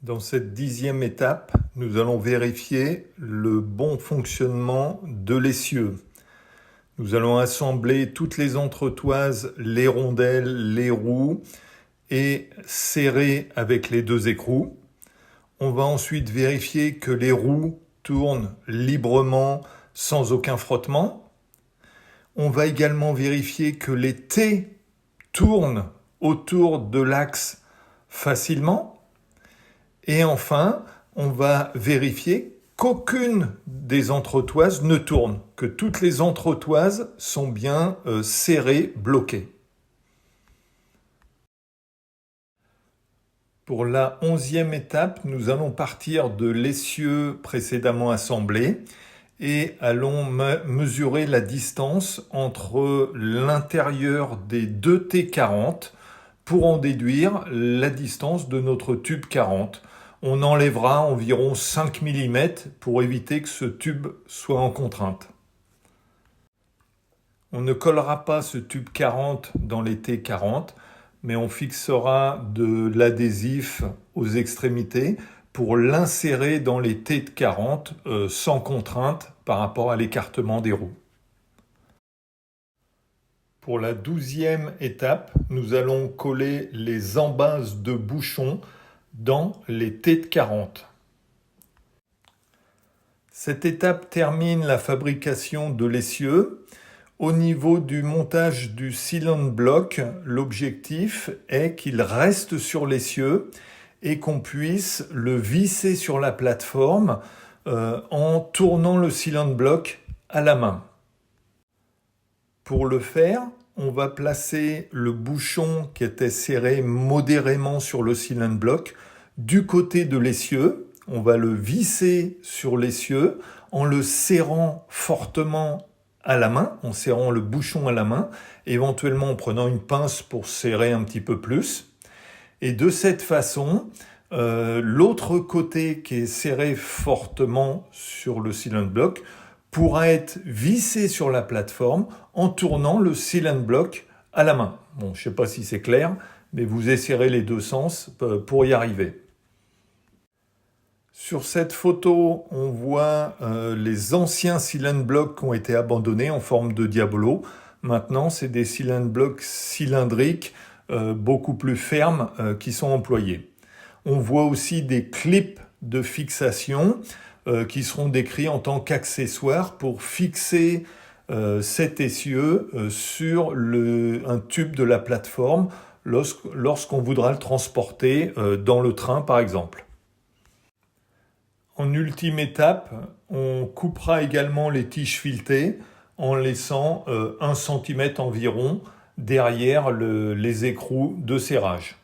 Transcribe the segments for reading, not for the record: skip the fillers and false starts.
Dans cette 10e étape, nous allons vérifier le bon fonctionnement de l'essieu. Nous allons assembler toutes les entretoises, les rondelles, les roues et serrer avec les deux écrous. On va ensuite vérifier que les roues tournent librement sans aucun frottement. On va également vérifier que les T tournent autour de l'axe facilement. Et enfin, on va vérifier qu'aucune des entretoises ne tourne, que toutes les entretoises sont bien serrées, bloquées. Pour la 11e étape, nous allons partir de l'essieu précédemment assemblé et allons mesurer la distance entre l'intérieur des deux T40 pour en déduire la distance de notre tube 40. On enlèvera environ 5 mm pour éviter que ce tube soit en contrainte. On ne collera pas ce tube 40 dans les T40, mais on fixera de l'adhésif aux extrémités pour l'insérer dans les T de 40 sans contrainte par rapport à l'écartement des roues. Pour la 12e étape, nous allons coller les embases de bouchons dans les T de 40. Cette étape termine la fabrication de l'essieu. Au niveau du montage du cylinder block, l'objectif est qu'il reste sur l'essieu et qu'on puisse le visser sur la plateforme en tournant le cylinder block à la main. Pour le faire, on va placer le bouchon qui était serré modérément sur le cylinder block du côté de l'essieu. On va le visser sur l'essieu en le serrant fortement à la main, en serrant le bouchon à la main, éventuellement en prenant une pince pour serrer un petit peu plus. Et de cette façon, l'autre côté qui est serré fortement sur le cylinder block pourra être vissé sur la plateforme en tournant le cylinder block à la main. Bon, je ne sais pas si c'est clair, mais vous essayerez les deux sens pour y arriver. Sur cette photo, on voit les anciens cylinder blocks qui ont été abandonnés en forme de diabolo. Maintenant, c'est des cylinder blocks cylindriques beaucoup plus fermes qui sont employés. On voit aussi des clips de fixation qui seront décrits en tant qu'accessoires pour fixer cet essieu sur un tube de la plateforme lorsqu'on voudra le transporter dans le train par exemple. En ultime étape, on coupera également les tiges filetées en laissant 1 cm environ derrière les écrous de serrage.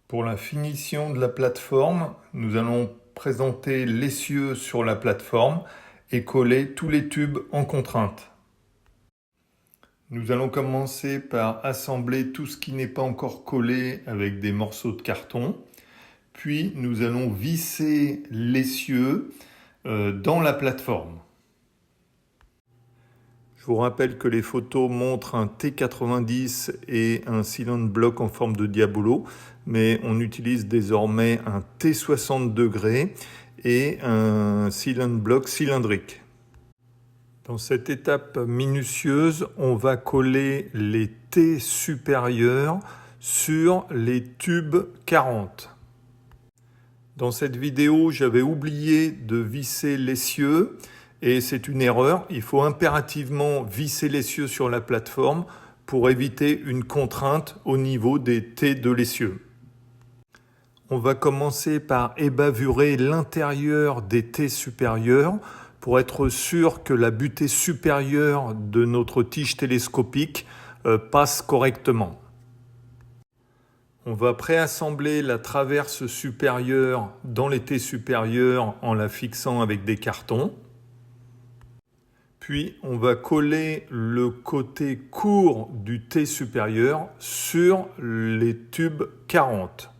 Pour la finition de la plateforme, nous allons présenter l'essieu sur la plateforme et coller tous les tubes en contrainte. Nous allons commencer par assembler tout ce qui n'est pas encore collé avec des morceaux de carton. Puis nous allons visser l'essieu dans la plateforme. Je vous rappelle que les photos montrent un T90 et un cylinder block en forme de diabolo, mais on utilise désormais un T60 degrés et un cylinder block cylindrique. Dans cette étape minutieuse, on va coller les T supérieurs sur les tubes 40. Dans cette vidéo, j'avais oublié de visser l'essieu et c'est une erreur. Il faut impérativement visser l'essieu sur la plateforme pour éviter une contrainte au niveau des T de l'essieu. On va commencer par ébavurer l'intérieur des T supérieurs pour être sûr que la butée supérieure de notre tige télescopique passe correctement. On va préassembler la traverse supérieure dans les T supérieurs en la fixant avec des cartons. Puis on va coller le côté court du T supérieur sur les tubes 40.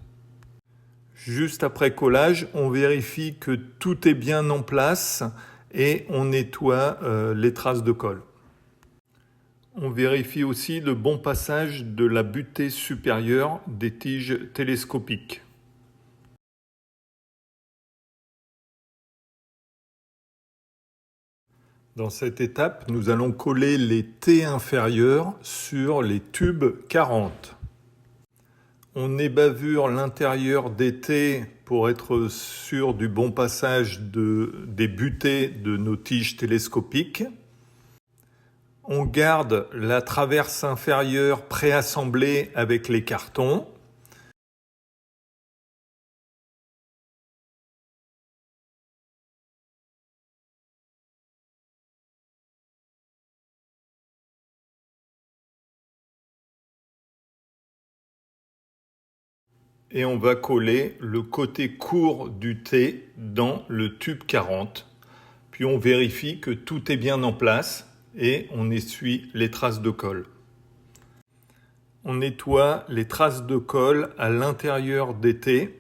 Juste après collage, on vérifie que tout est bien en place et on nettoie les traces de colle. On vérifie aussi le bon passage de la butée supérieure des tiges télescopiques. Dans cette étape, nous allons coller les T inférieurs sur les tubes 40. On ébavure l'intérieur des T pour être sûr du bon passage des butées de nos tiges télescopiques. On garde la traverse inférieure préassemblée avec les cartons. Et on va coller le côté court du T dans le tube 40. Puis on vérifie que tout est bien en place et on essuie les traces de colle. On nettoie les traces de colle à l'intérieur des T.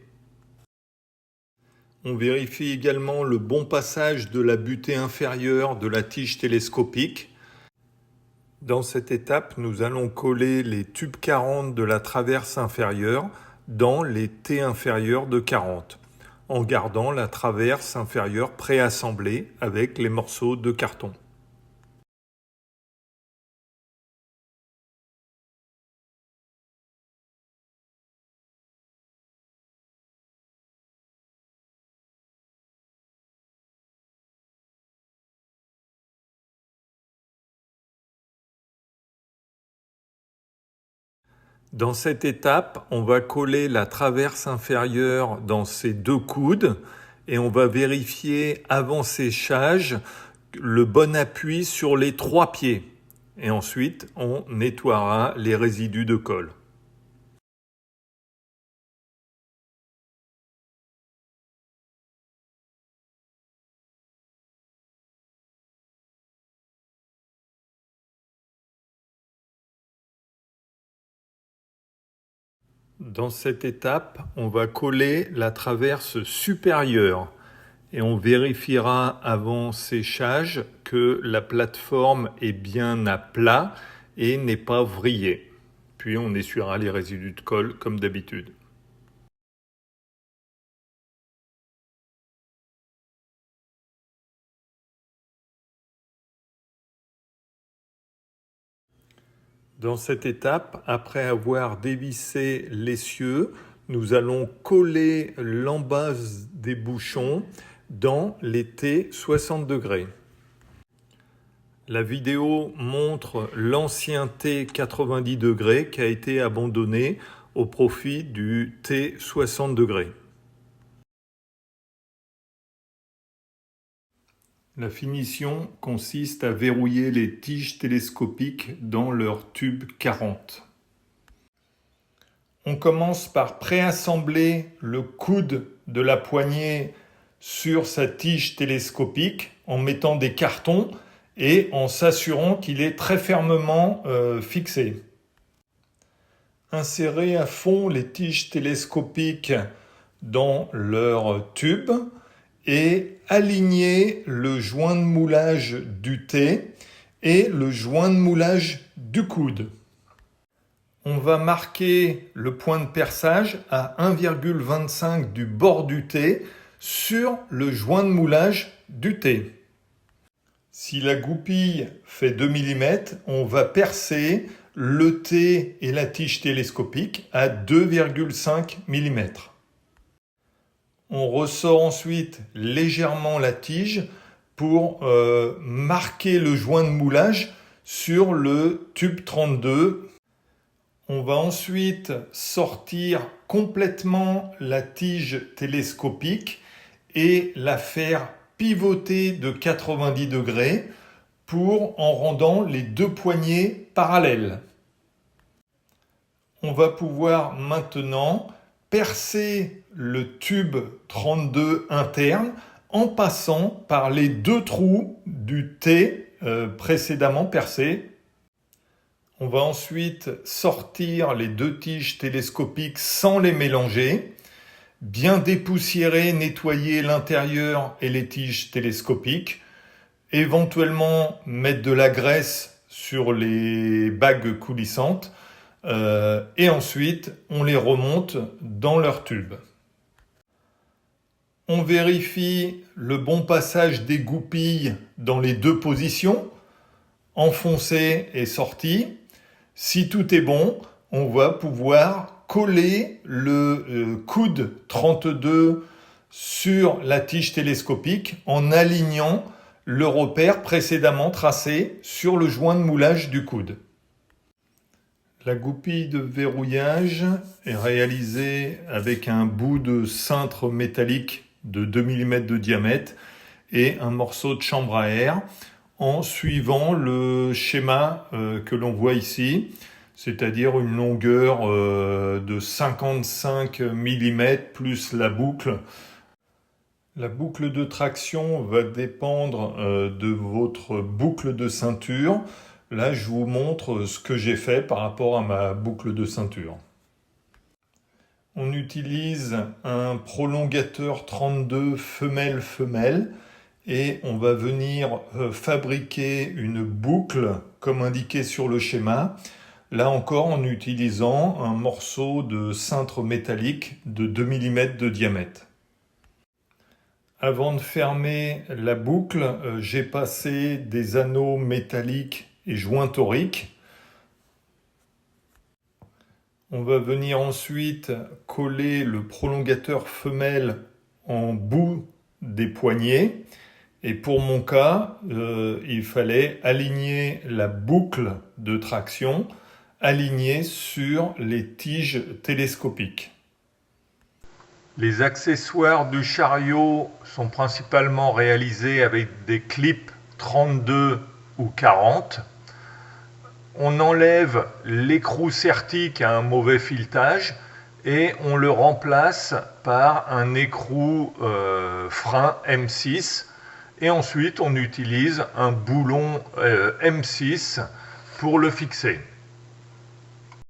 On vérifie également le bon passage de la butée inférieure de la tige télescopique. Dans cette étape, nous allons coller les tubes 40 de la traverse inférieure dans les T inférieurs de 40, en gardant la traverse inférieure préassemblée avec les morceaux de carton. Dans cette étape, on va coller la traverse inférieure dans ces deux coudes et on va vérifier avant séchage le bon appui sur les 3 pieds. Et ensuite, on nettoiera les résidus de colle. Dans cette étape, on va coller la traverse supérieure et on vérifiera avant séchage que la plateforme est bien à plat et n'est pas vrillée. Puis on essuiera les résidus de colle comme d'habitude. Dans cette étape, après avoir dévissé l'essieu, nous allons coller l'embase des bouchons dans les T 60 degrés. La vidéo montre l'ancien T 90 degrés qui a été abandonné au profit du T 60 degrés. La finition consiste à verrouiller les tiges télescopiques dans leur tube 40. On commence par préassembler le coude de la poignée sur sa tige télescopique en mettant des cartons et en s'assurant qu'il est très fermement fixé. Insérez à fond les tiges télescopiques dans leur tube et alignez le joint de moulage du T et le joint de moulage du coude. On va marquer le point de perçage à 1,25 du bord du T sur le joint de moulage du T. Si la goupille fait 2 mm, on va percer le T et la tige télescopique à 2,5 mm. On ressort ensuite légèrement la tige pour marquer le joint de moulage sur le tube 32. On va ensuite sortir complètement la tige télescopique et la faire pivoter de 90 degrés en rendant les deux poignées parallèles. On va pouvoir maintenant percer le tube 32 interne en passant par les deux trous du T précédemment percés. On va ensuite sortir les deux tiges télescopiques sans les mélanger, bien dépoussiérer, nettoyer l'intérieur et les tiges télescopiques, éventuellement mettre de la graisse sur les bagues coulissantes et ensuite on les remonte dans leur tube. On vérifie le bon passage des goupilles dans les deux positions, enfoncé et sorti. Si tout est bon, on va pouvoir coller le coude 32 sur la tige télescopique en alignant le repère précédemment tracé sur le joint de moulage du coude. La goupille de verrouillage est réalisée avec un bout de cintre métallique de 2 mm de diamètre et un morceau de chambre à air en suivant le schéma que l'on voit ici, c'est-à-dire une longueur de 55 mm plus la boucle. La boucle de traction va dépendre de votre boucle de ceinture. Là, je vous montre ce que j'ai fait par rapport à ma boucle de ceinture. On utilise un prolongateur 32 femelle-femelle et on va venir fabriquer une boucle comme indiqué sur le schéma. Là encore en utilisant un morceau de cintre métallique de 2 mm de diamètre. Avant de fermer la boucle, j'ai passé des anneaux métalliques et jointoriques. On va venir ensuite coller le prolongateur femelle en bout des poignets. Et pour mon cas, il fallait aligner la boucle de traction alignée sur les tiges télescopiques. Les accessoires du chariot sont principalement réalisés avec des clips 32 ou 40. On enlève l'écrou certique à un mauvais filetage et on le remplace par un écrou frein M6. Et ensuite, on utilise un boulon M6 pour le fixer.